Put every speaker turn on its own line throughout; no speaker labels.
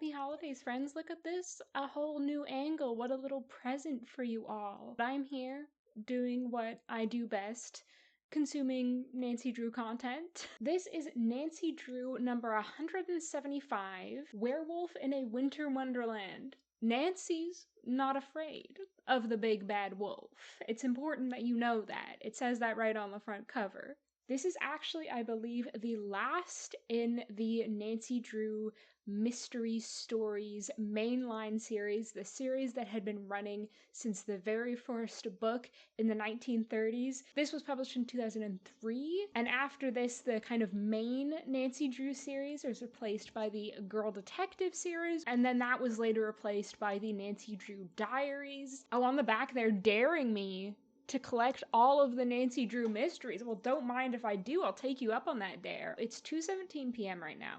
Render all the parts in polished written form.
Happy holidays, friends. Look at this. A whole new angle. What a little present for you all. I'm here doing what I do best, consuming Nancy Drew content. This is Nancy Drew number 175, Werewolf in a Winter Wonderland. Nancy's not afraid of the big bad wolf. It's important that you know that. It says that right on the front cover. This is actually, I believe, the last in the Nancy Drew Mystery Stories mainline series, the series that had been running since the very first book in the 1930s. This was published in 2003, and after this, the kind of main Nancy Drew series was replaced by the Girl Detective series, and then that was later replaced by the Nancy Drew Diaries. Oh, on the back they're daring me to collect all of the Nancy Drew mysteries. Well, don't mind if I do. I'll take you up on that dare. It's 2:17 p.m. right now.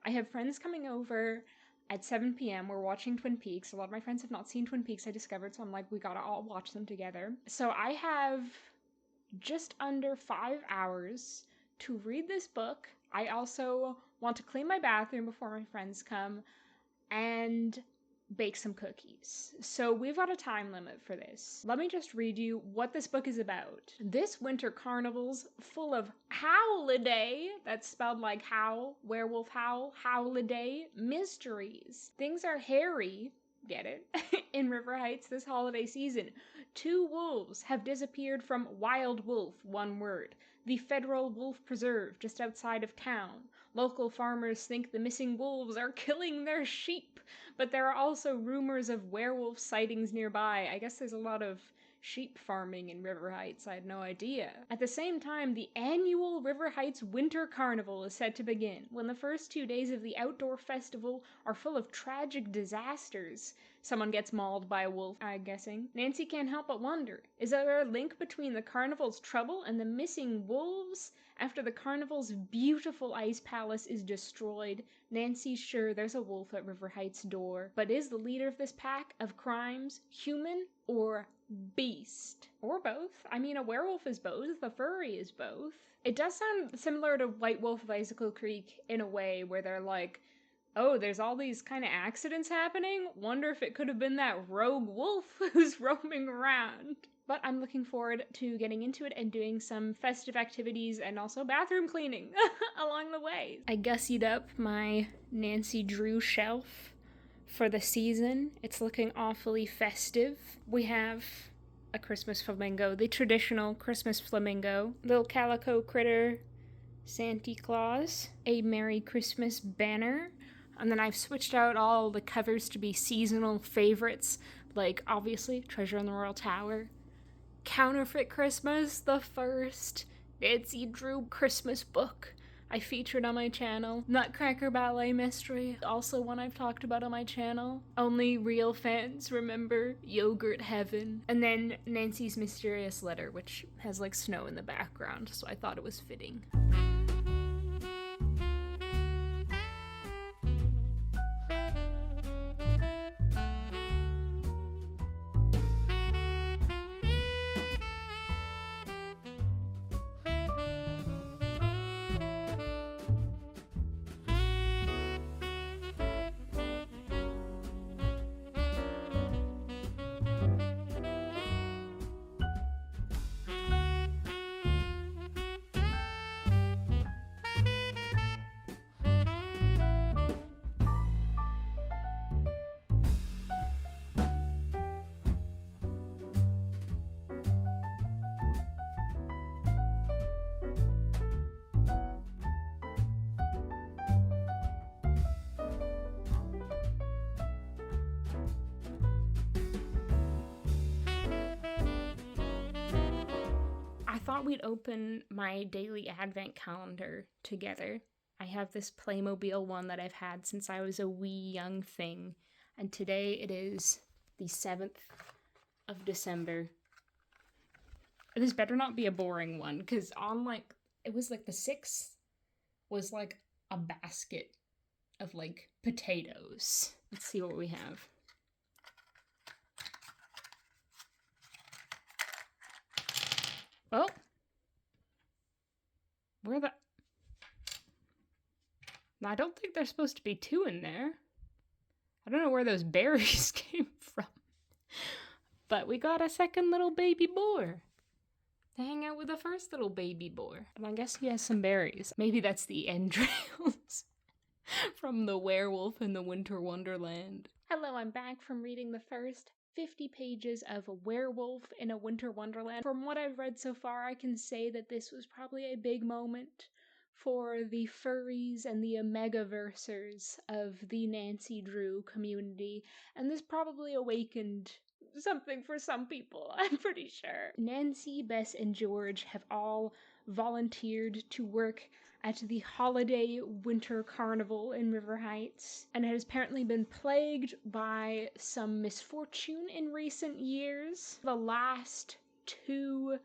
I have friends coming over at 7 p.m. We're watching Twin Peaks. A lot of my friends have not seen Twin Peaks, I discovered, so I'm like, we gotta all watch them together. So I have just under 5 hours to read this book. I also want to clean my bathroom before my friends come and bake some cookies. So we've got a time limit for this. Let me just read you what this book is about. This winter carnival's full of holiday, that's spelled like howl, werewolf howl, holiday mysteries. Things are hairy, get it, in River Heights this holiday season. 2 wolves have disappeared from Wild Wolf, one word, the Federal Wolf Preserve just outside of town. Local farmers think the missing wolves are killing their sheep, but there are also rumors of werewolf sightings nearby. I guess there's a lot of sheep farming in River Heights, I had no idea. At the same time, the annual River Heights Winter Carnival is set to begin, when the first 2 days of the outdoor festival are full of tragic disasters. Someone gets mauled by a wolf, I'm guessing. Nancy can't help but wonder, is there a link between the carnival's trouble and the missing wolves? After the carnival's beautiful ice palace is destroyed, Nancy's sure there's a wolf at River Heights' door. But is the leader of this pack of crimes human or beast? Or both. I mean, a werewolf is both, a furry is both. It does sound similar to White Wolf of Icicle Creek in a way where they're like, oh, there's all these kind of accidents happening? Wonder if it could have been that rogue wolf who's roaming around. But I'm looking forward to getting into it and doing some festive activities and also bathroom cleaning along the way. I gussied up my Nancy Drew shelf for the season. It's looking awfully festive. We have a Christmas flamingo, the traditional Christmas flamingo, little calico critter, Santa Claus, a Merry Christmas banner, and then I've switched out all the covers to be seasonal favorites, like obviously Treasure in the Royal Tower, Counterfeit Christmas, the first Nancy Drew Christmas book I featured on my channel. Nutcracker Ballet Mystery, also one I've talked about on my channel. Only real fans remember Yogurt Heaven. And then Nancy's Mysterious Letter, which has like snow in the background, so I thought it was fitting. I thought we'd open my daily advent calendar together. I have this Playmobil one that I've had since I was a wee young thing, and today it is the 7th of December. This better not be a boring one, because on like, it was like the 6th was like a basket of like potatoes. Let's see what we have. Oh! Where the... I don't think there's supposed to be 2 in there. I don't know where those berries came from. But we got a second little baby boar to hang out with the first little baby boar. And I guess he has some berries. Maybe that's the entrails from the werewolf in the Winter Wonderland. Hello, I'm back from reading the first 50 pages of A Werewolf in a Winter Wonderland. From what I've read so far, I can say that this was probably a big moment for the furries and the Omegaversers of the Nancy Drew community, and this probably awakened something for some people, I'm pretty sure. Nancy, Bess, and George have all volunteered to work at the holiday winter carnival in River Heights, and it has apparently been plagued by some misfortune in recent years. The last two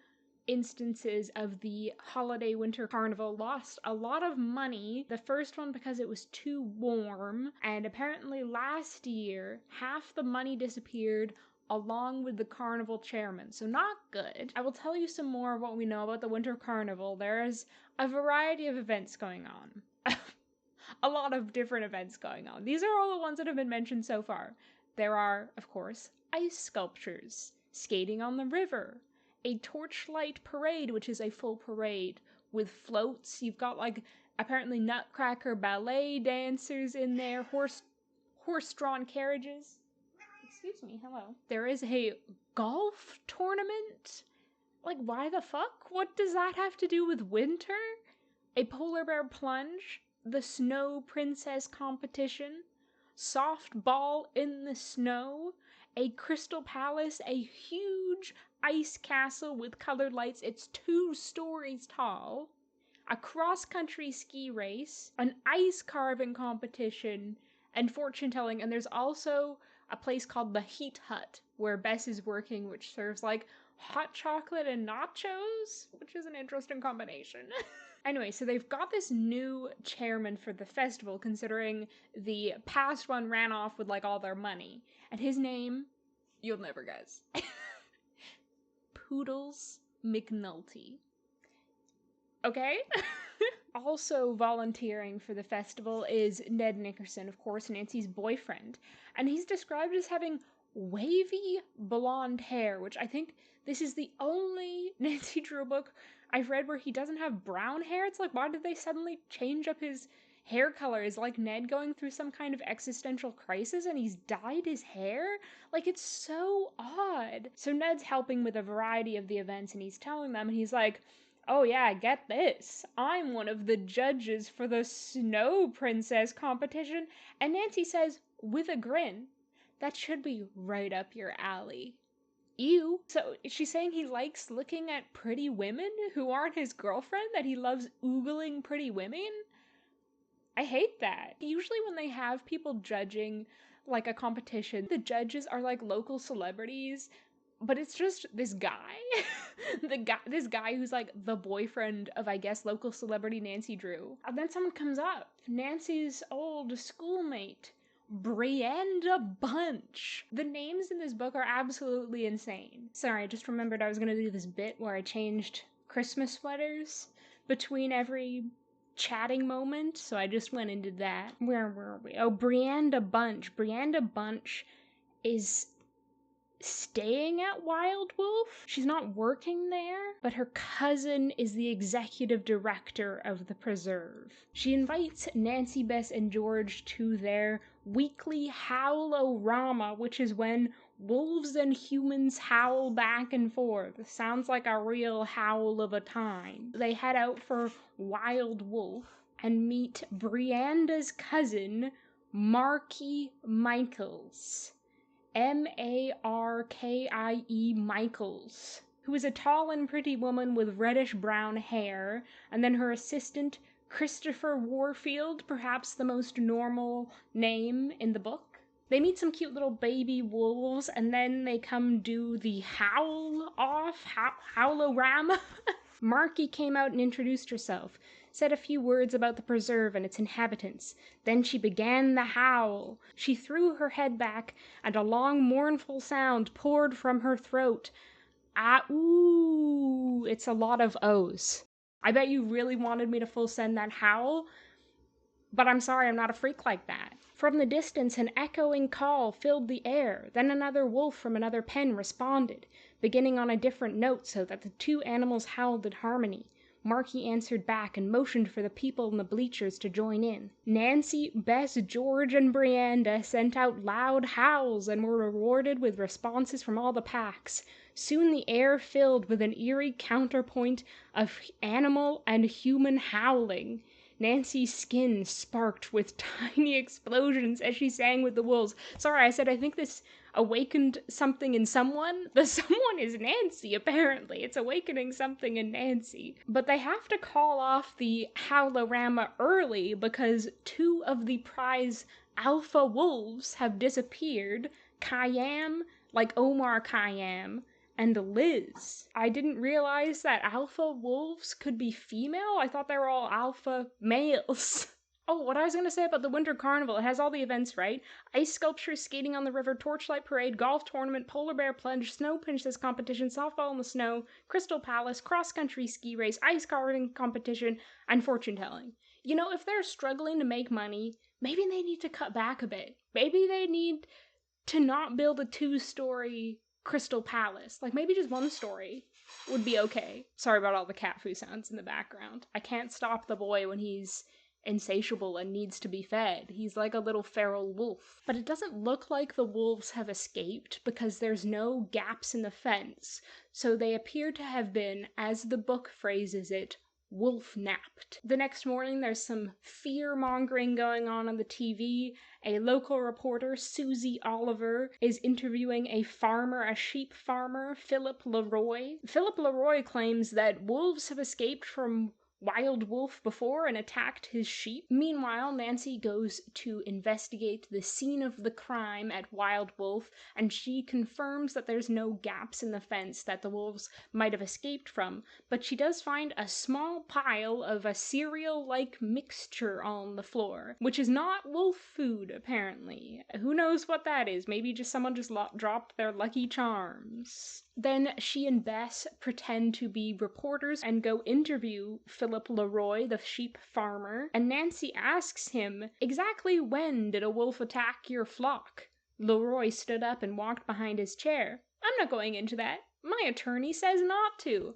instances of the holiday winter carnival lost a lot of money. The first one because it was too warm, and apparently last year half the money disappeared along with the carnival chairman, so not good. I will tell you some more of what we know about the winter carnival. There's a variety of events going on. A lot of different events going on. These are all the ones that have been mentioned so far. There are, of course, ice sculptures, skating on the river, a torchlight parade, which is a full parade with floats. You've got like apparently Nutcracker ballet dancers in there, horse-drawn carriages. Excuse me, hello. There is a golf tournament? Like, why the fuck? What does that have to do with winter? A polar bear plunge, the snow princess competition, softball in the snow, a crystal palace, a huge ice castle with colored lights. It's 2 stories tall, a cross-country ski race, an ice carving competition, and fortune telling. And there's also a place called the Heat Hut where Bess is working, which serves like hot chocolate and nachos, which is an interesting combination. Anyway, so they've got this new chairman for the festival, considering the past one ran off with like all their money. And his name, you'll never guess. Poodles McNulty. Okay? Also volunteering for the festival is Ned Nickerson, of course, Nancy's boyfriend. And he's described as having wavy blonde hair, which I think this is the only Nancy Drew book I've read where he doesn't have brown hair. It's like, why did they suddenly change up his hair color? Is like Ned going through some kind of existential crisis and he's dyed his hair? Like, it's so odd. So Ned's helping with a variety of the events and he's telling them, and he's like, oh yeah, get this. I'm one of the judges for the Snow Princess competition. And Nancy says, with a grin, that should be right up your alley. Ew. So she's saying he likes looking at pretty women who aren't his girlfriend, that he loves oogling pretty women? I hate that. Usually when they have people judging like a competition, the judges are like local celebrities, but it's just this guy. This guy who's like the boyfriend of, I guess, local celebrity Nancy Drew. And then someone comes up, Nancy's old schoolmate, Brianda Bunch. The names in this book are absolutely insane. Sorry, I just remembered I was gonna do this bit where I changed Christmas sweaters between every chatting moment, so I just went and did that. Where were we? Oh, Brianda Bunch. Brianda Bunch is staying at Wild Wolf. She's not working there, but her cousin is the executive director of the preserve. She invites Nancy, Bess, and George to their weekly Howl-O-Rama, which is when wolves and humans howl back and forth. Sounds like a real howl of a time. They head out for Wild Wolf and meet Brianda's cousin, Markie Michaels. Markie Michaels, who is a tall and pretty woman with reddish-brown hair, and then her assistant, Christopher Warfield, perhaps the most normal name in the book. They meet some cute little baby wolves, and then they come do the Howl-O-Rama. Markie came out and introduced herself, said a few words about the preserve and its inhabitants. Then she began the howl. She threw her head back, and a long, mournful sound poured from her throat. Ah-ooh! It's a lot of O's. I bet you really wanted me to full send that howl. But I'm sorry, I'm not a freak like that. From the distance, an echoing call filled the air. Then another wolf from another pen responded, beginning on a different note so that the two animals howled in harmony. Marky answered back and motioned for the people in the bleachers to join in. Nancy, Bess, George, and Brianda sent out loud howls and were rewarded with responses from all the packs. Soon the air filled with an eerie counterpoint of animal and human howling. Nancy's skin sparked with tiny explosions as she sang with the wolves. Sorry, I said I think this awakened something in someone. The someone is Nancy, apparently. It's awakening something in Nancy. But they have to call off the howlorama early because two of the prize alpha wolves have disappeared. Khayyam, like Omar Khayyam, and Liz. I didn't realize that alpha wolves could be female. I thought they were all alpha males. Oh, what I was going to say about the Winter Carnival, it has all the events, right? Ice sculpture, skating on the river, torchlight parade, golf tournament, polar bear plunge, snow princess competition, softball in the snow, crystal palace, cross-country ski race, ice carving competition, and fortune telling. You know, if they're struggling to make money, maybe they need to cut back a bit. Maybe they need to not build a 2-story Crystal Palace. Like, maybe just 1 story would be okay. Sorry about all the cat food sounds in the background. I can't stop the boy when he's insatiable and needs to be fed. He's like a little feral wolf. But it doesn't look like the wolves have escaped because there's no gaps in the fence. So they appear to have been, as the book phrases it, wolf napped. The next morning, there's some fear-mongering going on the TV. A local reporter, Susie Oliver, is interviewing a sheep farmer, Philip Leroy. Philip Leroy claims that wolves have escaped from Wild Wolf before and attacked his sheep. Meanwhile, Nancy goes to investigate the scene of the crime at Wild Wolf, and she confirms that there's no gaps in the fence that the wolves might have escaped from, but she does find a small pile of a cereal-like mixture on the floor, which is not wolf food, apparently. Who knows what that is? Maybe just someone just dropped their Lucky Charms. Then she and Bess pretend to be reporters and go interview Philip Leroy, the sheep farmer, and Nancy asks him, exactly when did a wolf attack your flock? Leroy stood up and walked behind his chair. I'm not going into that. My attorney says not to.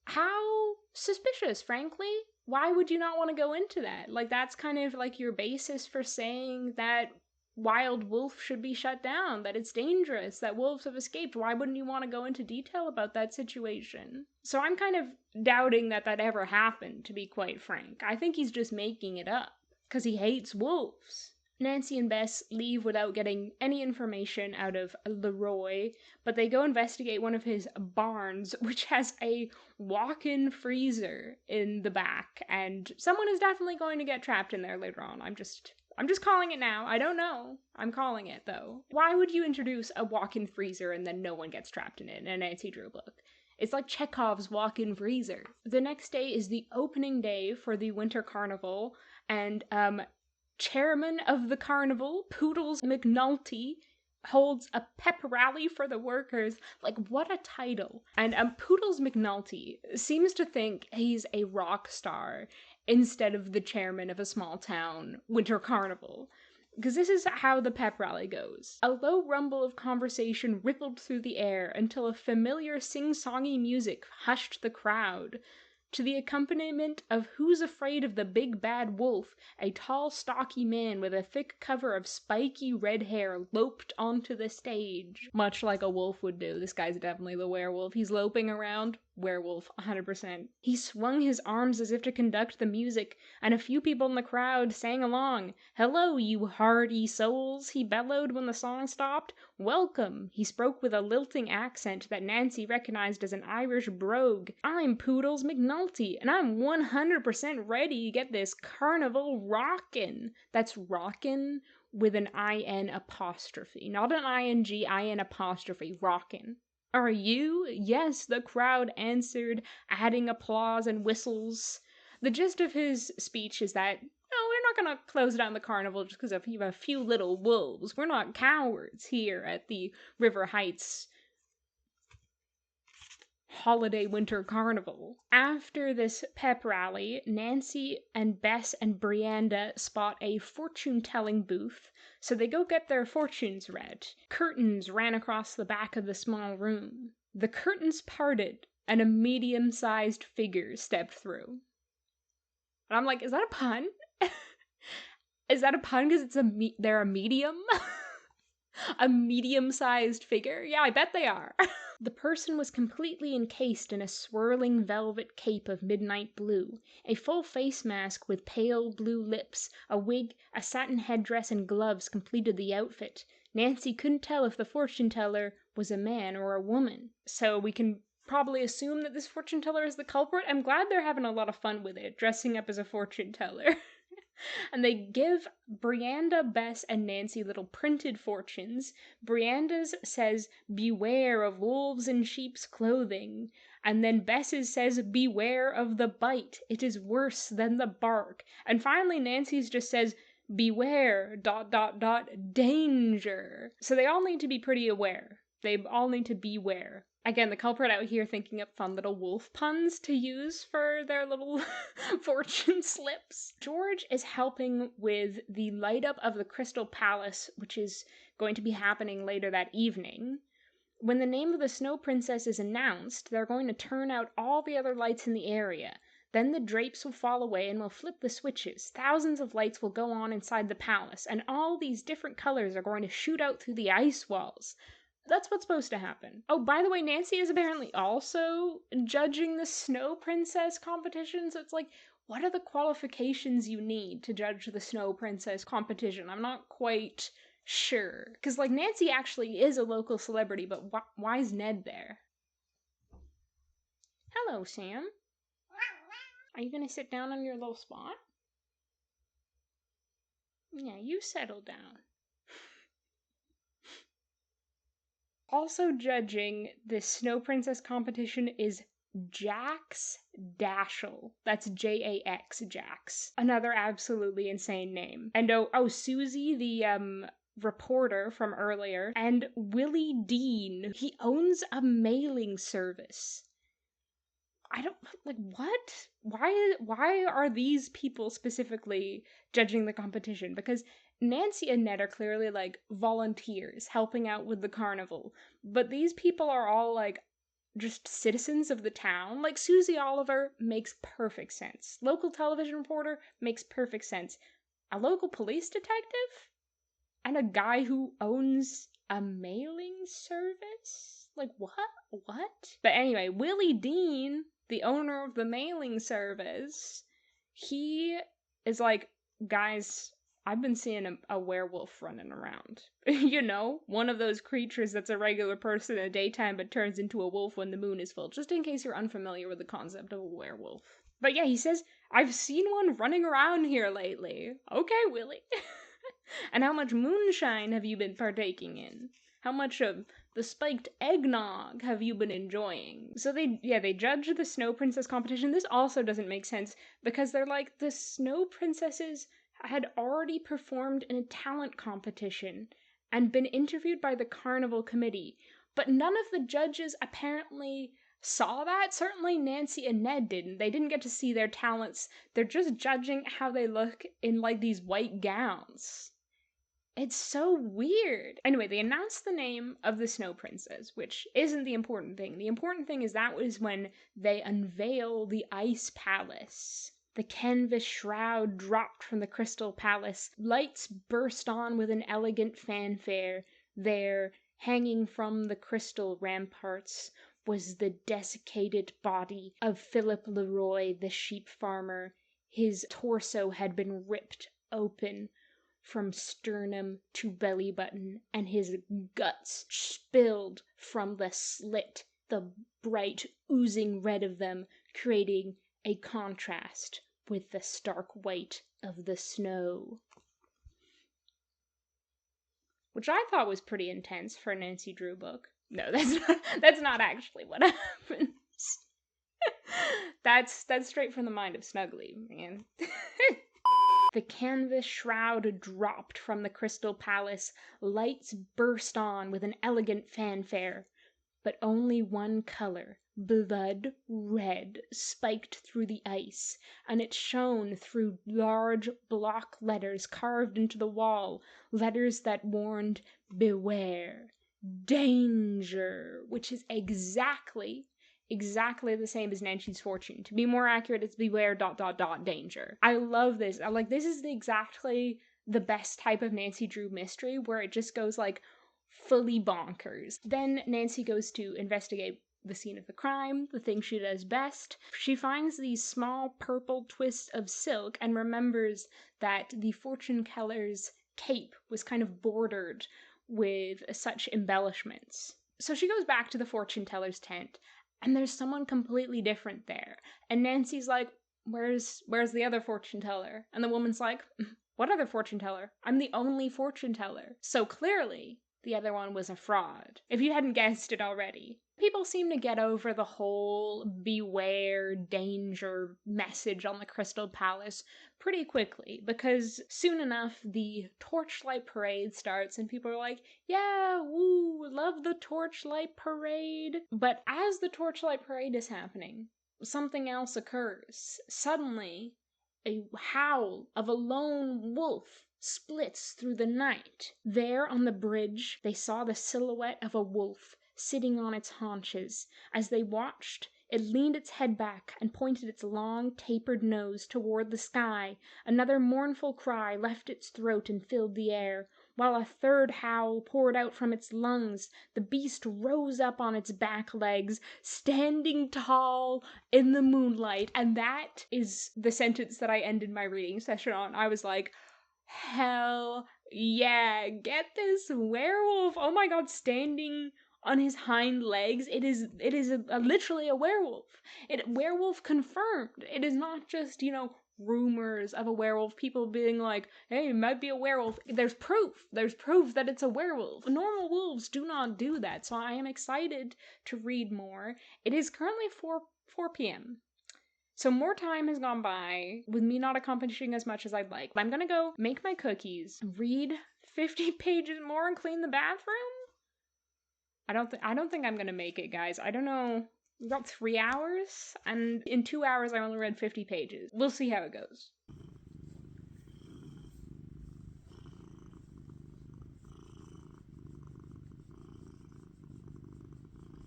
How suspicious, frankly. Why would you not want to go into that? Like, that's kind of like your basis for saying that Wild Wolf should be shut down, that it's dangerous, that wolves have escaped. Why wouldn't you want to go into detail about that situation? So I'm kind of doubting that ever happened, to be quite frank. I think he's just making it up, because he hates wolves. Nancy and Bess leave without getting any information out of Leroy, but they go investigate one of his barns, which has a walk-in freezer in the back, and someone is definitely going to get trapped in there later on. I'm just calling it now. I don't know. I'm calling it, though. Why would you introduce a walk-in freezer and then no one gets trapped in it in a Nancy Drew book? It's like Chekhov's walk-in freezer. The next day is the opening day for the Winter Carnival, and chairman of the carnival, Poodles McNulty, holds a pep rally for the workers. Like, what a title. And Poodles McNulty seems to think he's a rock star instead of the chairman of a small town winter carnival. Because this is how the pep rally goes. A low rumble of conversation rippled through the air until a familiar sing-songy music hushed the crowd. To the accompaniment of Who's Afraid of the Big Bad Wolf, a tall, stocky man with a thick cover of spiky red hair loped onto the stage. Much like a wolf would do. This guy's definitely the werewolf. He's loping around. Werewolf, 100%. He swung his arms as if to conduct the music, and a few people in the crowd sang along. "Hello, you hardy souls," he bellowed when the song stopped. "Welcome." He spoke with a lilting accent that Nancy recognized as an Irish brogue. "I'm Poodles McNulty, and I'm 100% ready to get this carnival rockin'." That's rockin' with an I-N apostrophe. Not an I-N-G, I-N apostrophe. Rockin'. "Are you?" "Yes," the crowd answered, adding applause and whistles. The gist of his speech is that, no, we're not gonna close down the carnival just because of a few little wolves. We're not cowards here at the River Heights holiday winter carnival. After this pep rally, Nancy and Bess and Brianda spot a fortune-telling booth, so they go get their fortunes read. Curtains ran across the back of the small room. The curtains parted, and a medium-sized figure stepped through. And I'm like, is that a pun? Is that a pun because they're a medium? A medium-sized figure? Yeah, I bet they are. The person was completely encased in a swirling velvet cape of midnight blue, a full face mask with pale blue lips, a wig, a satin headdress, and gloves completed the outfit. Nancy couldn't tell if the fortune teller was a man or a woman, so we can probably assume that this fortune teller is the culprit. I'm glad they're having a lot of fun with it, dressing up as a fortune teller. And they give Brianda, Bess, and Nancy little printed fortunes. Brianda's says, "Beware of wolves in sheep's clothing." And then Bess's says, "Beware of the bite. It is worse than the bark." And finally, Nancy's just says, "Beware, ... danger." So they all need to be pretty aware. They all need to beware. Again, the culprit out here thinking up fun little wolf puns to use for their little fortune slips. George is helping with the light up of the Crystal Palace, which is going to be happening later that evening. When the name of the Snow Princess is announced, they're going to turn out all the other lights in the area. Then the drapes will fall away and we'll flip the switches. Thousands of lights will go on inside the palace, and all these different colors are going to shoot out through the ice walls. That's what's supposed to happen. Oh, by the way, Nancy is apparently also judging the Snow Princess competition, so it's like, what are the qualifications you need to judge the Snow Princess competition? I'm not quite sure. Because, like, Nancy actually is a local celebrity, but why is Ned there? Hello, Sam. Are you gonna sit down on your little spot? Yeah, you settle down. Also judging this Snow Princess competition is Jax Dashel. That's Jax, Jax. Another absolutely insane name. And Susie, the reporter from earlier, and Willie Dean. He owns a mailing service. I don't, like, what? Why are these people specifically judging the competition? Because Nancy and Ned are clearly, like, volunteers helping out with the carnival, but these people are all, like, just citizens of the town. Like, Susie Oliver makes perfect sense. Local television reporter makes perfect sense. A local police detective? And a guy who owns a mailing service? Like, what? What? But anyway, Willie Dean, the owner of the mailing service, he is like, guys, I've been seeing a werewolf running around. You know, one of those creatures that's a regular person in the daytime but turns into a wolf when the moon is full, just in case you're unfamiliar with the concept of a werewolf. But yeah, he says, I've seen one running around here lately. Okay, Willie. And how much moonshine have you been partaking in? How much of the spiked eggnog have you been enjoying? So they judge the Snow Princess competition. This also doesn't make sense because they're like, the Snow Princesses had already performed in a talent competition and been interviewed by the Carnival committee, but none of the judges apparently saw that. Certainly Nancy and Ned didn't. They didn't get to see their talents. They're just judging how they look in, like, these white gowns. It's so weird. Anyway, they announced the name of the Snow Princess, which isn't the important thing. The important thing is that was when they unveil the Ice Palace. The canvas shroud dropped from the Crystal Palace. Lights burst on with an elegant fanfare. There, hanging from the crystal ramparts, was the desiccated body of Philip Leroy, the sheep farmer. His torso had been ripped open from sternum to belly button, and his guts spilled from the slit, the bright oozing red of them creating a contrast with the stark white of the snow. Which I thought was pretty intense for a Nancy Drew book. No, that's not actually what happens. That's straight from the mind of Snuggly, man. The canvas shroud dropped from the Crystal Palace. Lights burst on with an elegant fanfare. But only one color blood red, spiked through the ice, and it shone through large block letters carved into the wall, letters that warned, beware, danger, which is exactly the same as Nancy's fortune. To be more accurate, it's beware ... danger. I love this. I'm like, this is exactly the best type of Nancy Drew mystery, where it just goes like fully bonkers. Then Nancy goes to investigate the scene of the crime, the thing she does best. She finds these small purple twists of silk and remembers that the fortune teller's cape was kind of bordered with such embellishments. So she goes back to the fortune teller's tent, and there's someone completely different there. And Nancy's like, where's the other fortune teller? And the woman's like, what other fortune teller? I'm the only fortune teller. So clearly, the other one was a fraud, if you hadn't guessed it already. People seem to get over the whole beware, danger message on the Crystal Palace pretty quickly, because soon enough the torchlight parade starts and people are like, yeah, woo, love the torchlight parade. But as the torchlight parade is happening, something else occurs. Suddenly, a howl of a lone wolf splits through the night. There on the bridge, they saw the silhouette of a wolf sitting on its haunches. As they watched, it leaned its head back and pointed its long, tapered nose toward the sky. Another mournful cry left its throat and filled the air. While a third howl poured out from its lungs, the beast rose up on its back legs, standing tall in the moonlight. And that is the sentence that I ended my reading session on. I was like, hell yeah, get this werewolf. Oh my god, standing on his hind legs. It is literally a werewolf. Werewolf confirmed. It is not just, rumors of a werewolf, people being like, hey, it might be a werewolf. There's proof that it's a werewolf. Normal wolves do not do that, so I am excited to read more. It is currently 4 p.m. So more time has gone by with me not accomplishing as much as I'd like. I'm gonna go make my cookies, read 50 pages more, and clean the bathroom. I don't think I'm gonna make it, guys. I don't know. We've got 3 hours, and in 2 hours I only read 50 pages. We'll see how it goes.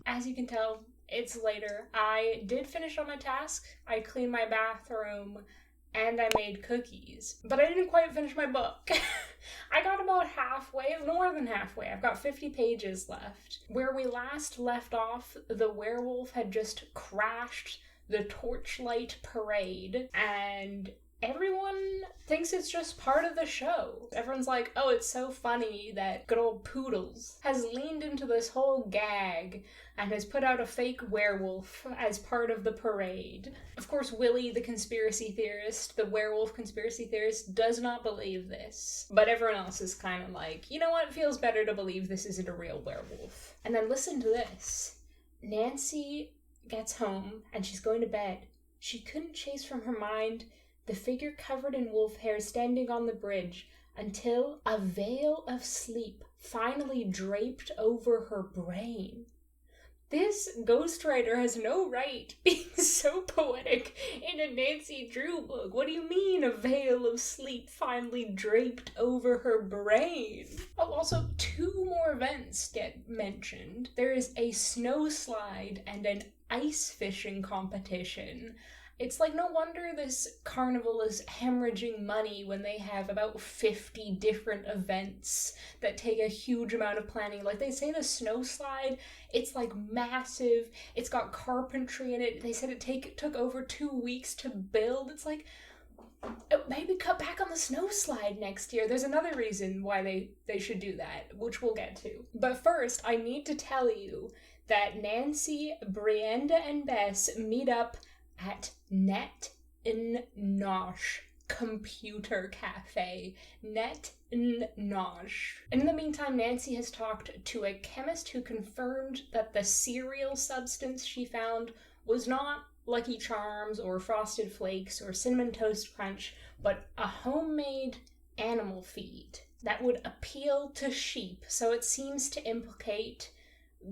As you can tell, it's later. I did finish on my task. I cleaned my bathroom, and I made cookies. But I didn't quite finish my book. I got about halfway, more than halfway. I've got 50 pages left. Where we last left off, the werewolf had just crashed the torchlight parade, and everyone thinks it's just part of the show. Everyone's like, oh, it's so funny that good old Poodles has leaned into this whole gag and has put out a fake werewolf as part of the parade. Of course, Willie, the conspiracy theorist, the werewolf conspiracy theorist, does not believe this. But everyone else is kind of like, you know what, it feels better to believe this isn't a real werewolf. And then listen to this. Nancy gets home and she's going to bed. She couldn't chase from her mind the figure covered in wolf hair standing on the bridge until a veil of sleep finally draped over her brain. This ghostwriter has no right being so poetic in a Nancy Drew book. What do you mean, a veil of sleep finally draped over her brain? Oh, also, 2 more events get mentioned. There is a snow slide and an ice fishing competition. It's like, no wonder this carnival is hemorrhaging money when they have about 50 different events that take a huge amount of planning. Like, they say the snow slide, it's like massive, it's got carpentry in it. They said it took over 2 weeks to build. It's like, maybe cut back on the snow slide next year. There's another reason why they should do that, which we'll get to. But first, I need to tell you that Nancy, Brianda, and Bess meet up at Net N Nosh Computer Cafe. Net N Nosh. In the meantime, Nancy has talked to a chemist who confirmed that the cereal substance she found was not Lucky Charms or Frosted Flakes or Cinnamon Toast Crunch, but a homemade animal feed that would appeal to sheep. So it seems to implicate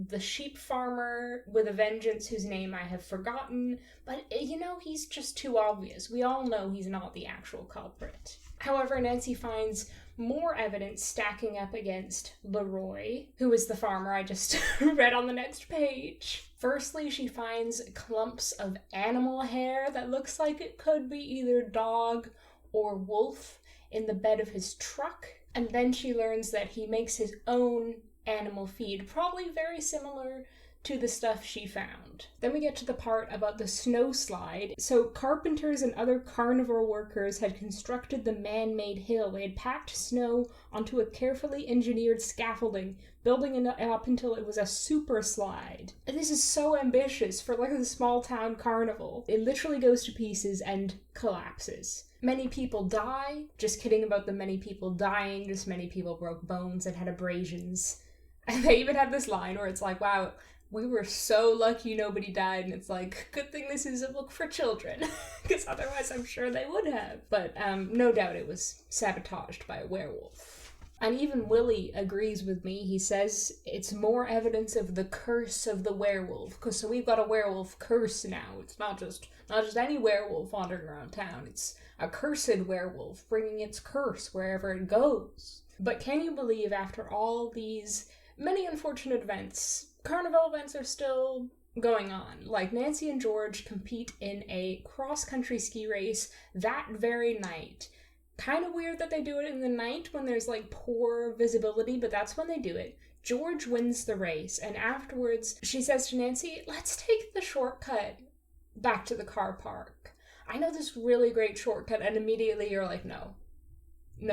the sheep farmer with a vengeance whose name I have forgotten, but he's just too obvious. We all know he's not the actual culprit. However, Nancy finds more evidence stacking up against Leroy, who is the farmer I just read on the next page. Firstly, she finds clumps of animal hair that looks like it could be either dog or wolf in the bed of his truck, and then she learns that he makes his own animal feed, probably very similar to the stuff she found. Then we get to the part about the snow slide. So carpenters and other carnival workers had constructed the man-made hill. They had packed snow onto a carefully engineered scaffolding, building it up until it was a super slide. And this is so ambitious for like a small town carnival. It literally goes to pieces and collapses. Many people die. Just kidding about the many people dying. Just many people broke bones and had abrasions. And they even have this line where it's like, wow, we were so lucky nobody died, and it's like, good thing this is a book for children, because otherwise I'm sure they would have. But no doubt it was sabotaged by a werewolf. And even Willie agrees with me. He says it's more evidence of the curse of the werewolf, because so we've got a werewolf curse now. It's not just any werewolf wandering around town. It's a cursed werewolf bringing its curse wherever it goes. But can you believe, after all these many unfortunate events, Carnival events are still going on? Like, Nancy and George compete in a cross-country ski race that very night. Kind of weird that they do it in the night when there's, like, poor visibility, but that's when they do it. George wins the race, and afterwards she says to Nancy, let's take the shortcut back to the car park. I know this really great shortcut, and immediately you're like, no,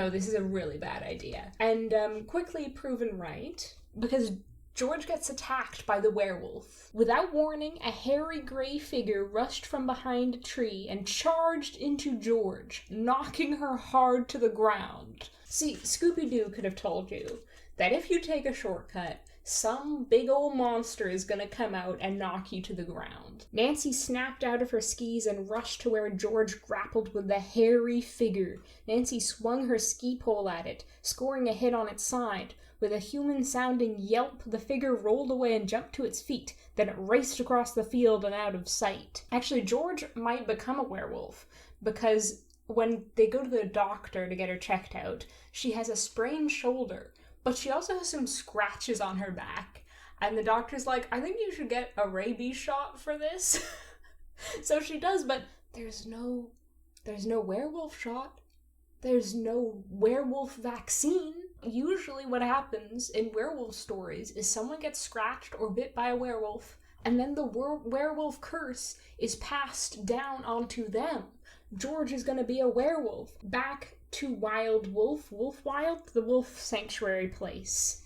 this is a really bad idea. And quickly proven right, because George gets attacked by the werewolf. Without warning, a hairy gray figure rushed from behind a tree and charged into George, knocking her hard to the ground. See, Scooby-Doo could have told you that if you take a shortcut, some big old monster is gonna come out and knock you to the ground. Nancy snapped out of her skis and rushed to where George grappled with the hairy figure. Nancy swung her ski pole at it, scoring a hit on its side. With a human-sounding yelp, the figure rolled away and jumped to its feet. Then it raced across the field and out of sight. Actually, George might become a werewolf, because when they go to the doctor to get her checked out, she has a sprained shoulder, but she also has some scratches on her back. And the doctor's like, I think you should get a rabies shot for this. So she does, but there's no werewolf shot. There's no werewolf vaccine. Usually what happens in werewolf stories is someone gets scratched or bit by a werewolf, and then the werewolf curse is passed down onto them. George is going to be a werewolf. Back to Wild Wolf, the wolf sanctuary place.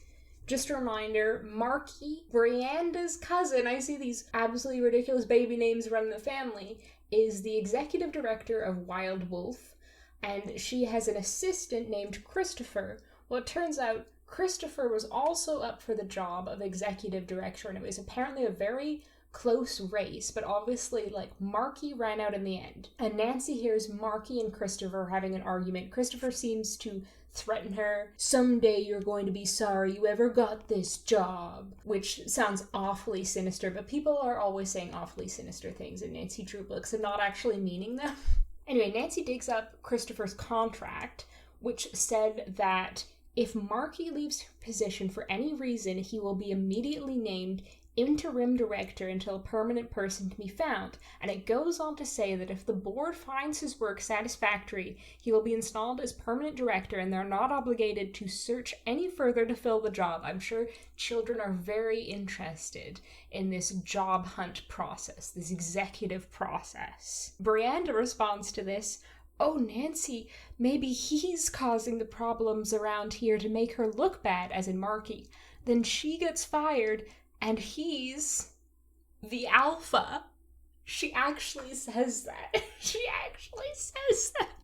Just a reminder, Marky, Brianda's cousin, I see these absolutely ridiculous baby names running the family, is the executive director of Wild Wolf, and she has an assistant named Christopher. Well, it turns out Christopher was also up for the job of executive director, and it was apparently a very close race, but obviously, Marky ran out in the end. And Nancy hears Marky and Christopher having an argument. Christopher seems to threaten her, someday you're going to be sorry you ever got this job, which sounds awfully sinister, but people are always saying awfully sinister things in Nancy Drew books and not actually meaning them. Anyway, Nancy digs up Christopher's contract, which said that if Marky leaves her position for any reason, he will be immediately named interim director until a permanent person can be found. And it goes on to say that if the board finds his work satisfactory, he will be installed as permanent director, and they're not obligated to search any further to fill the job. I'm sure children are very interested in this job hunt process, this executive process. Brianda responds to this, oh, Nancy, maybe he's causing the problems around here to make her look bad, as in Marky. Then she gets fired, and he's the alpha. She actually says that.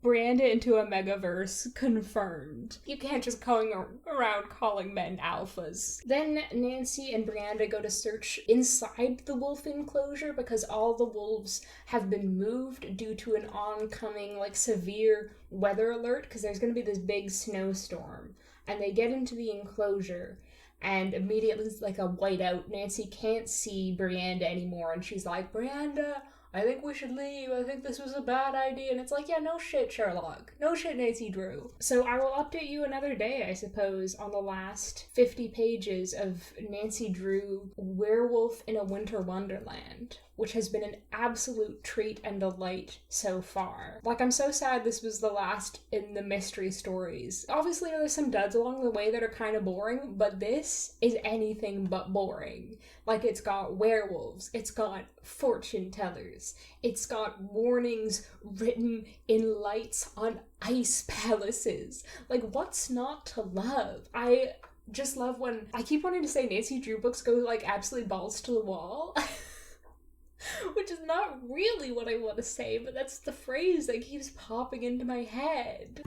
Brianda into a megaverse confirmed. You can't just going around calling men alphas. Then Nancy and Brianda go to search inside the wolf enclosure because all the wolves have been moved due to an oncoming, severe weather alert, because there's going to be this big snowstorm. And they get into the enclosure, and immediately it's like a whiteout. Nancy can't see Brianda anymore, and she's like, Brianda, I think we should leave. I think this was a bad idea. And it's like, yeah, no shit, Sherlock. No shit, Nancy Drew. So I will update you another day, I suppose, on the last 50 pages of Nancy Drew Werewolf in a Winter Wonderland, which has been an absolute treat and delight so far. Like, I'm so sad this was the last in the mystery stories. Obviously, there's some duds along the way that are kind of boring, but this is anything but boring. Like, it's got werewolves, it's got fortune tellers, it's got warnings written in lights on ice palaces. Like, what's not to love? I just love when I keep wanting to say Nancy Drew books go like absolutely balls to the wall. Which is not really what I want to say, but that's the phrase that keeps popping into my head.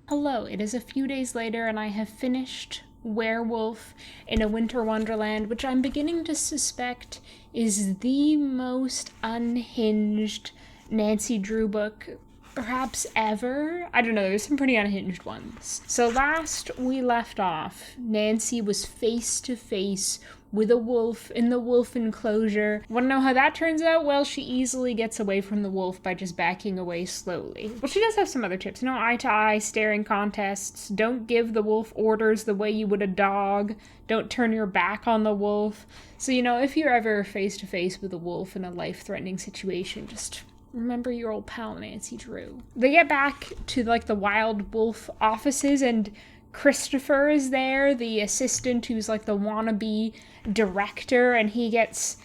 Hello, it is a few days later and I have finished Werewolf in a Winter Wonderland, which I'm beginning to suspect is the most unhinged Nancy Drew book perhaps ever. I don't know, there's some pretty unhinged ones. So last we left off, Nancy was face to face with a wolf in the wolf enclosure. Want to know how that turns out? Well, she easily gets away from the wolf by just backing away slowly. Well, she does have some other tips. No eye-to-eye staring contests. Don't give the wolf orders the way you would a dog. Don't turn your back on the wolf. So, you know, if you're ever face-to-face with a wolf in a life-threatening situation, just remember your old pal Nancy Drew. They get back to, like, the Wild Wolf offices, and Christopher is there, the assistant who's like the wannabe director, and he gets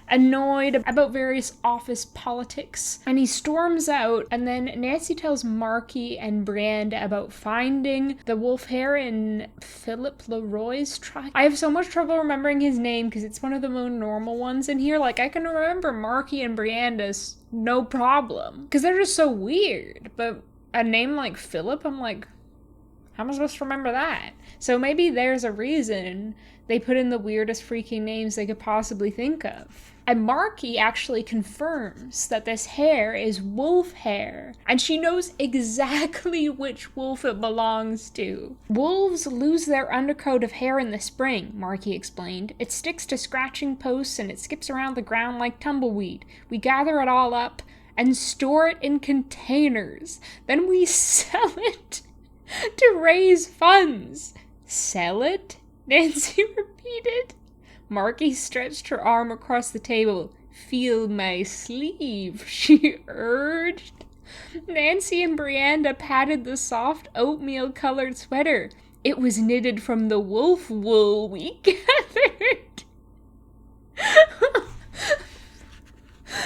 annoyed about various office politics, and he storms out, and then Nancy tells Marky and Brianda about finding the wolf hair in Philip Leroy's truck. I have so much trouble remembering his name because it's one of the more normal ones in here. Like, I can remember Marky and Brianda's no problem because they're just so weird, but a name like Philip, I'm like, how am I supposed to remember that? So maybe there's a reason they put in the weirdest freaking names they could possibly think of. And Marky actually confirms that this hair is wolf hair, and she knows exactly which wolf it belongs to. Wolves lose their undercoat of hair in the spring, Marky explained. It sticks to scratching posts and it skips around the ground like tumbleweed. We gather it all up and store it in containers. Then we sell it to raise funds. Sell it? Nancy repeated. Marky stretched her arm across the table. Feel my sleeve, she urged. Nancy and Brianda patted the soft oatmeal-colored sweater. It was knitted from the wolf wool we gathered.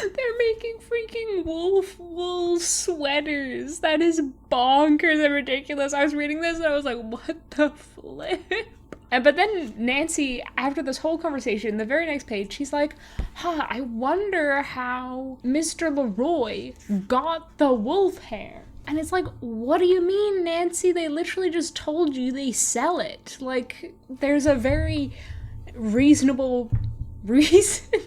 They're making freaking wolf wool sweaters. That is bonkers and ridiculous. I was reading this and I was like, what the flip? But then Nancy, after this whole conversation, the very next page, she's like, I wonder how Mr. Leroy got the wolf hair. And it's like, what do you mean, Nancy? They literally just told you they sell it. Like, there's a very reasonable reason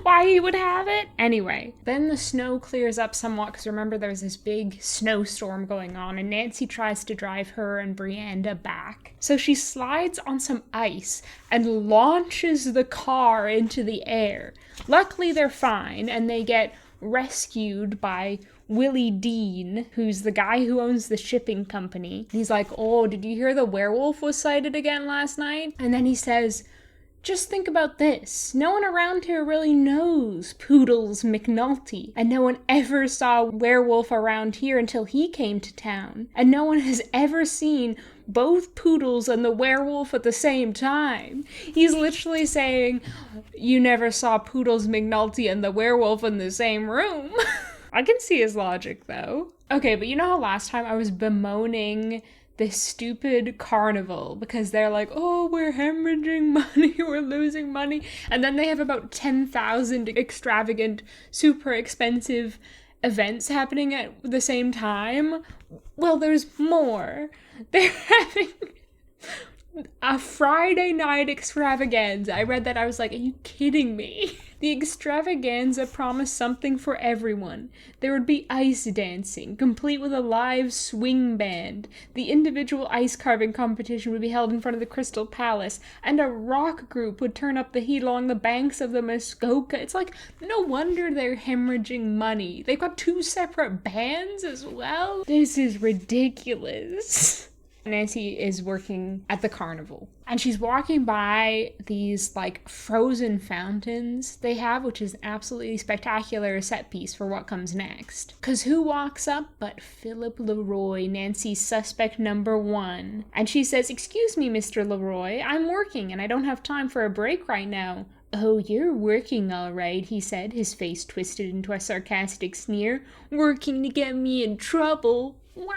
why he would have it. Anyway, then the snow clears up somewhat, because remember there's this big snowstorm going on, and Nancy tries to drive her and Brianda back. So she slides on some ice and launches the car into the air. Luckily they're fine, and they get rescued by Willie Dean, who's the guy who owns the shipping company. He's like, oh, did you hear the werewolf was sighted again last night? And then he says, Just think about this. No one around here really knows Poodles McNulty, and no one ever saw a werewolf around here until he came to town. And no one has ever seen both Poodles and the werewolf at the same time. He's literally saying, you never saw Poodles McNulty and the werewolf in the same room. I can see his logic, though. Okay, but you know how last time I was bemoaning this stupid Carnival because they're like, oh, we're hemorrhaging money, we're losing money, and then they have about 10,000 extravagant, super expensive events happening at the same time? Well, there's more. They're having a Friday night extravaganza. I read that, I was like, are you kidding me? The extravaganza promised something for everyone. There would be ice dancing, complete with a live swing band. The individual ice carving competition would be held in front of the Crystal Palace, and a rock group would turn up the heat along the banks of the Muskoka. It's like, no wonder they're hemorrhaging money. They've got 2 separate bands as well. This is ridiculous. Nancy is working at the Carnival, and she's walking by these like frozen fountains they have, which is an absolutely spectacular set piece for what comes next. Because who walks up but Philip Leroy, Nancy's suspect number 1. And she says, excuse me, Mr. Leroy, I'm working and I don't have time for a break right now. Oh, you're working all right, he said, his face twisted into a sarcastic sneer. Working to get me in trouble. Wah!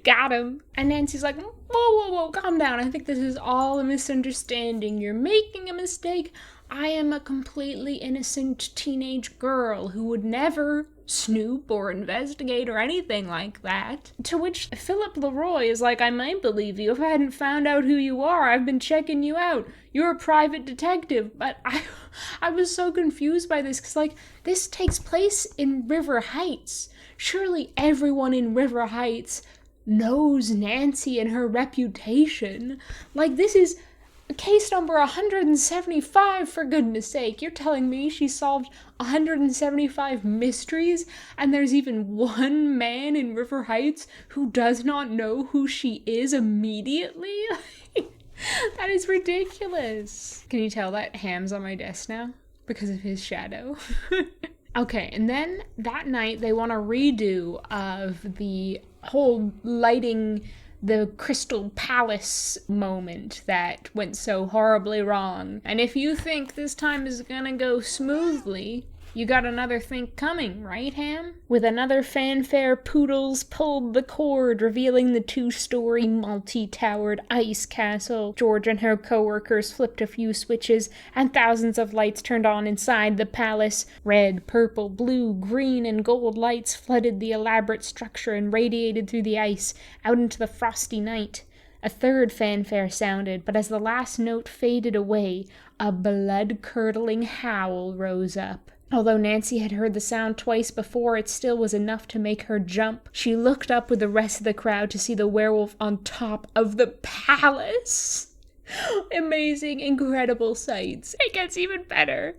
Got him. And Nancy's like, whoa, calm down. I think this is all a misunderstanding. You're making a mistake. I am a completely innocent teenage girl who would never snoop or investigate or anything like that. To which Philip Leroy is like, I might believe you if I hadn't found out who you are. I've been checking you out. You're a private detective. But I was so confused by this because, like, this takes place in River Heights. Surely everyone in River Heights knows Nancy and her reputation. Like, this is case number 175, for goodness sake. You're telling me she solved 175 mysteries, and there's even one man in River Heights who does not know who she is immediately? That is ridiculous. Can you tell that Ham's on my desk now? Because of his shadow. Okay, and then that night they want a redo of the whole lighting the Crystal Palace moment that went so horribly wrong. And if you think this time is gonna go smoothly, you got another think coming, right, Ham? With another fanfare, Poodles pulled the cord, revealing the 2-story multi-towered ice castle. George and her co-workers flipped a few switches, and thousands of lights turned on inside the palace. Red, purple, blue, green, and gold lights flooded the elaborate structure and radiated through the ice, out into the frosty night. A third fanfare sounded, but as the last note faded away, a blood-curdling howl rose up. Although Nancy had heard the sound twice before, it still was enough to make her jump. She looked up with the rest of the crowd to see the werewolf on top of the palace. Amazing, incredible sights. It gets even better.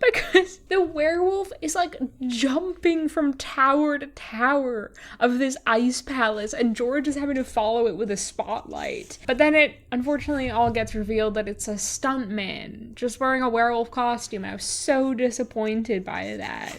Because the werewolf is like jumping from tower to tower of this ice palace, and George is having to follow it with a spotlight. But then it unfortunately all gets revealed that it's a stuntman just wearing a werewolf costume. I was so disappointed by that.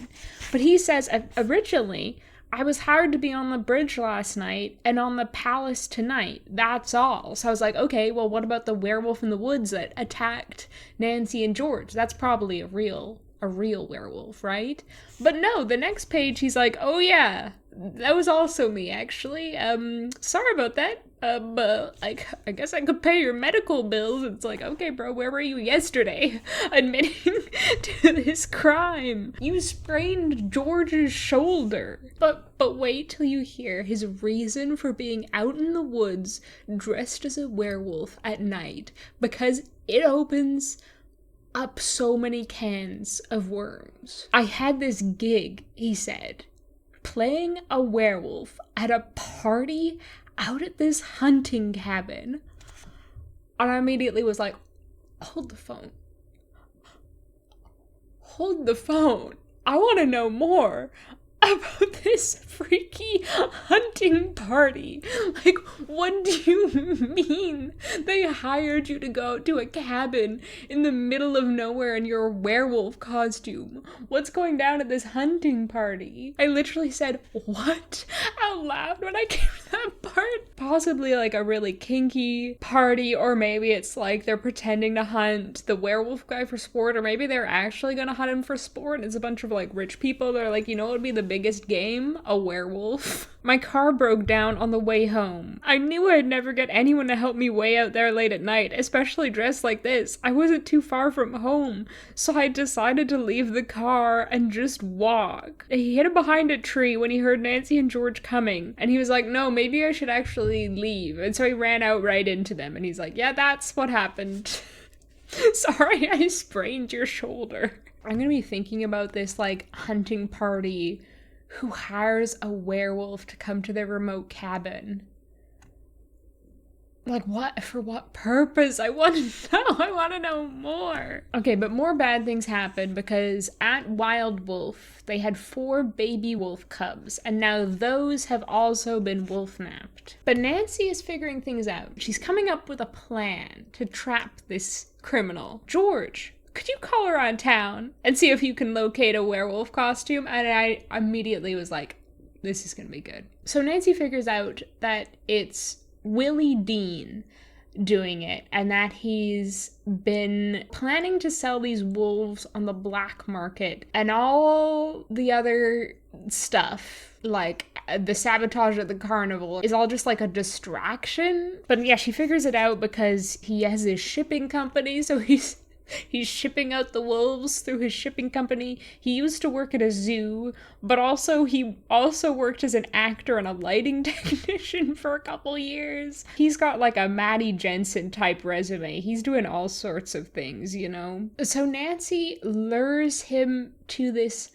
But he says originally, I was hired to be on the bridge last night and on the palace tonight. That's all. So I was like, okay, well, what about the werewolf in the woods that attacked Nancy and George? That's probably a real werewolf, right? But no, the next page he's like, oh yeah, that was also me, actually. Sorry about that. I guess I could pay your medical bills. It's like, okay, bro, where were you yesterday? Admitting to this crime. You sprained George's shoulder. But wait till you hear his reason for being out in the woods dressed as a werewolf at night. Because it opens up so many cans of worms. I had this gig, he said, playing a werewolf at a party out at this hunting cabin. And I immediately was like, hold the phone. Hold the phone. I want to know more about this freaky hunting party. Like, what do you mean? They hired you to go to a cabin in the middle of nowhere in your werewolf costume. What's going down at this hunting party? I literally said, what? Out loud when I came to that part. Possibly like a really kinky party, or maybe it's like they're pretending to hunt the werewolf guy for sport, or maybe they're actually gonna hunt him for sport. It's a bunch of like rich people that are like, you know what would be the biggest game? A werewolf. My car broke down on the way home. I knew I'd never get anyone to help me way out there late at night, especially dressed like this. I wasn't too far from home, so I decided to leave the car and just walk. He hid behind a tree when he heard Nancy and George coming, and he was like, no, maybe I should actually leave. And so he ran out right into them, and he's like, yeah, that's what happened. Sorry, I sprained your shoulder. I'm gonna be thinking about this, like, hunting party who hires a werewolf to come to their remote cabin. Like, what? For what purpose? I want to know. I want to know more. Okay, but more bad things happen because at Wild Wolf, they had 4 baby wolf cubs, and now those have also been wolf-napped. But Nancy is figuring things out. She's coming up with a plan to trap this criminal. George, could you call around town and see if you can locate a werewolf costume? And I immediately was like, this is gonna be good. So Nancy figures out that it's Willie Dean doing it, and that he's been planning to sell these wolves on the black market, and all the other stuff, like the sabotage at the carnival, is all just like a distraction. But yeah, she figures it out because he has his shipping company, so he's shipping out the wolves through his shipping company. He used to work at a zoo, but he also worked as an actor and a lighting technician for a couple years. He's got like a Maddie Jensen type resume. He's doing all sorts of things, you know? So Nancy lures him to this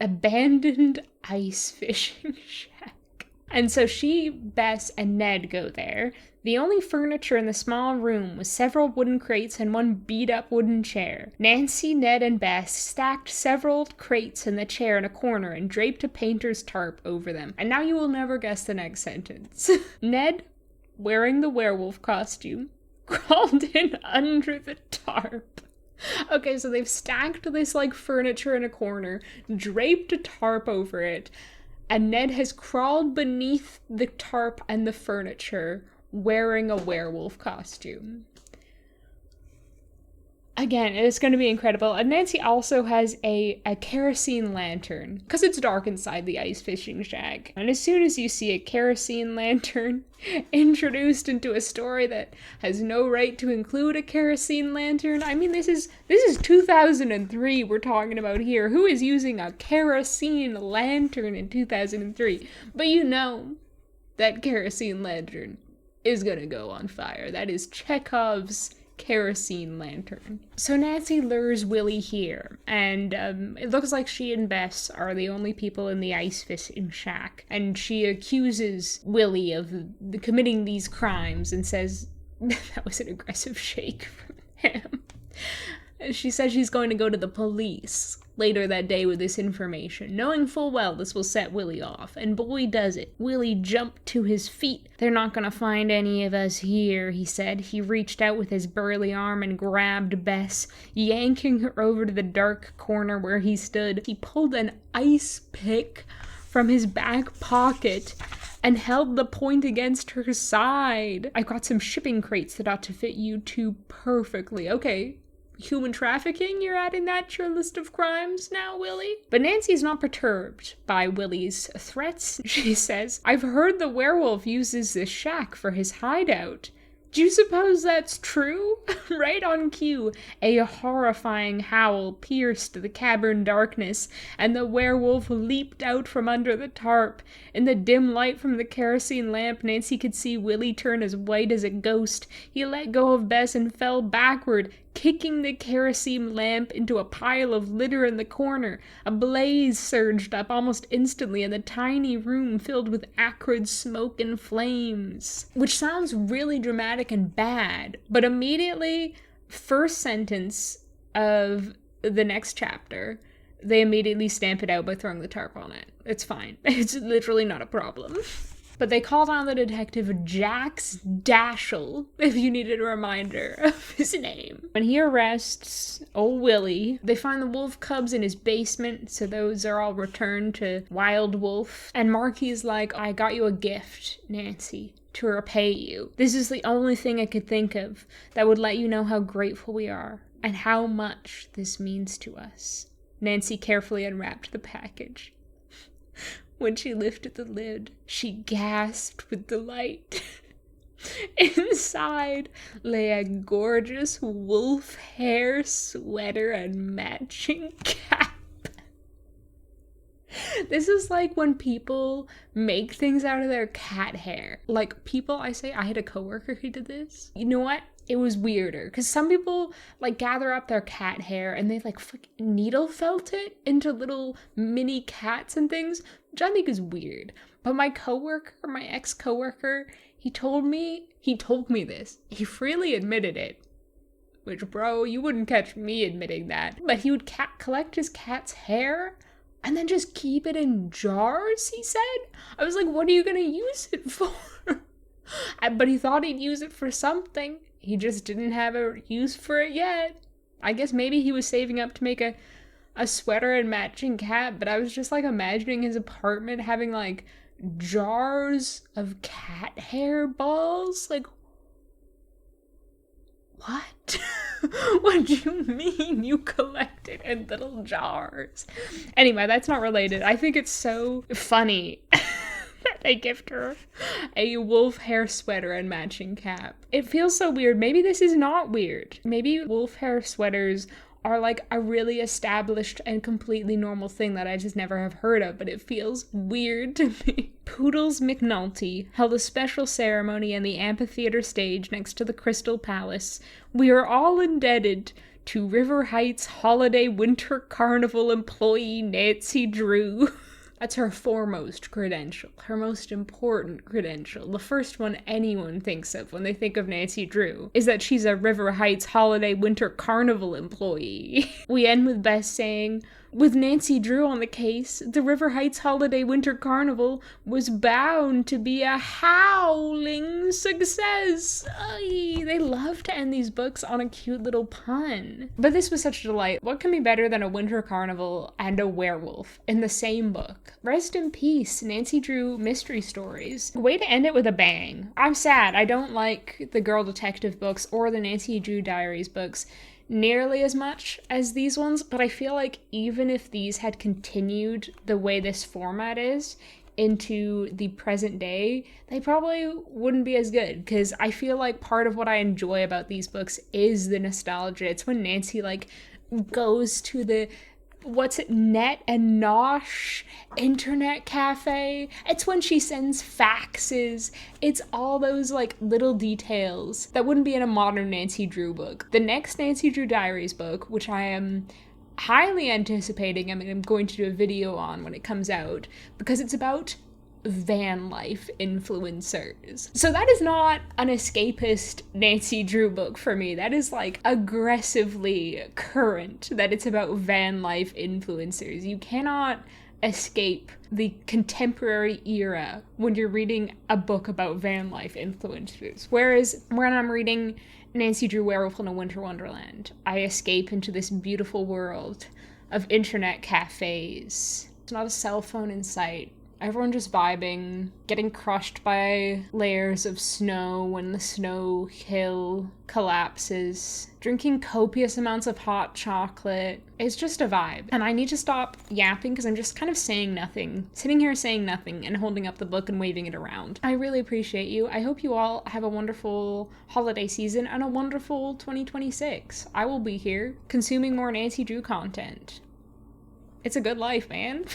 abandoned ice fishing shack. And so she, Bess, and Ned go there. The only furniture in the small room was several wooden crates and one beat-up wooden chair. Nancy, Ned, and Bess stacked several crates in the chair in a corner and draped a painter's tarp over them. And now you will never guess the next sentence. Ned, wearing the werewolf costume, crawled in under the tarp. Okay, so they've stacked this, like, furniture in a corner, draped a tarp over it, and Ned has crawled beneath the tarp and the furniture, wearing a werewolf costume. Again, it's going to be incredible. And Nancy also has a kerosene lantern, because it's dark inside the ice fishing shack. And as soon as you see a kerosene lantern introduced into a story that has no right to include a kerosene lantern, I mean, this is 2003 we're talking about here. Who is using a kerosene lantern in 2003? But you know that kerosene lantern is gonna go on fire. That is Chekhov's kerosene lantern. So Nancy lures Willie here, and it looks like she and Bess are the only people in the ice fishing shack, and she accuses Willie of committing these crimes and says that was an aggressive shake from him. She says she's going to go to the police later that day with this information, knowing full well this will set Willie off. And boy, does it. Willie jumped to his feet. They're not gonna find any of us here, he said. He reached out with his burly arm and grabbed Bess, yanking her over to the dark corner where he stood. He pulled an ice pick from his back pocket and held the point against her side. I got some shipping crates that ought to fit you two perfectly. Okay. Human trafficking, you're adding that to your list of crimes now, Willie? But Nancy's not perturbed by Willie's threats. She says, I've heard the werewolf uses this shack for his hideout. Do you suppose that's true? Right on cue, a horrifying howl pierced the cavern darkness, and the werewolf leaped out from under the tarp. In the dim light from the kerosene lamp, Nancy could see Willie turn as white as a ghost. He let go of Bess and fell backward, kicking the kerosene lamp into a pile of litter in the corner. A blaze surged up almost instantly, and the tiny room filled with acrid smoke and flames. Which sounds really dramatic and bad, but immediately, first sentence of the next chapter, they immediately stamp it out by throwing the tarp on it. It's fine. It's literally not a problem. But they call down the detective Jax Dashel, if you needed a reminder of his name. When he arrests old Willie, they find the wolf cubs in his basement, so those are all returned to Wild Wolf. And Marky's like, I got you a gift, Nancy, to repay you. This is the only thing I could think of that would let you know how grateful we are and how much this means to us. Nancy carefully unwrapped the package. When she lifted the lid, she gasped with delight. Inside lay a gorgeous wolf hair sweater and matching cap. This is like when people make things out of their cat hair. Like people, I had a coworker who did this. You know what? It was weirder because some people like gather up their cat hair and they like needle felt it into little mini cats and things, which I think is weird. But my ex-coworker, he told me this. He freely admitted it. Which, bro, you wouldn't catch me admitting that. But he would collect his cat's hair and then just keep it in jars, he said. I was like, what are you gonna use it for? But he thought he'd use it for something. He just didn't have a use for it yet. I guess maybe he was saving up to make a sweater and matching cap, but I was just like imagining his apartment having like jars of cat hair balls. Like, what? What do you mean you collect it in little jars? Anyway, that's not related. I think it's so funny that they gift her a wolf hair sweater and matching cap. It feels so weird. Maybe this is not weird. Maybe wolf hair sweaters are like a really established and completely normal thing that I just never have heard of, but it feels weird to me. Poodles McNulty held a special ceremony in the amphitheater stage next to the Crystal Palace. We are all indebted to River Heights Holiday Winter Carnival employee Nancy Drew. That's her foremost credential, her most important credential. The first one anyone thinks of when they think of Nancy Drew is that she's a River Heights Holiday Winter Carnival employee. We end with Bess saying, with Nancy Drew on the case, the River Heights Holiday Winter Carnival was bound to be a howling success. Ay, they love to end these books on a cute little pun. But this was such a delight. What can be better than a winter carnival and a werewolf in the same book? Rest in peace, Nancy Drew mystery stories. Way to end it with a bang. I'm sad. I don't like the Girl Detective books or the Nancy Drew Diaries books nearly as much as these ones, but I feel like even if these had continued the way this format is into the present day, they probably wouldn't be as good, because I feel like part of what I enjoy about these books is the nostalgia. It's when Nancy like goes to the Net and Nosh internet cafe. It's when she sends faxes. It's all those like little details that wouldn't be in a modern Nancy Drew book. The next Nancy Drew Diaries book, which I am highly anticipating, I'm going to do a video on when it comes out, because it's about van life influencers. So that is not an escapist Nancy Drew book for me. That is like aggressively current, that it's about van life influencers. You cannot escape the contemporary era when you're reading a book about van life influencers. Whereas when I'm reading Nancy Drew Werewolf in a Winter Wonderland, I escape into this beautiful world of internet cafes. There's not a cell phone in sight. Everyone just vibing, getting crushed by layers of snow when the snow hill collapses, drinking copious amounts of hot chocolate. It's just a vibe. And I need to stop yapping because I'm just kind of saying nothing, sitting here saying nothing and holding up the book and waving it around. I really appreciate you. I hope you all have a wonderful holiday season and a wonderful 2026. I will be here consuming more Nancy Drew content. It's a good life, man.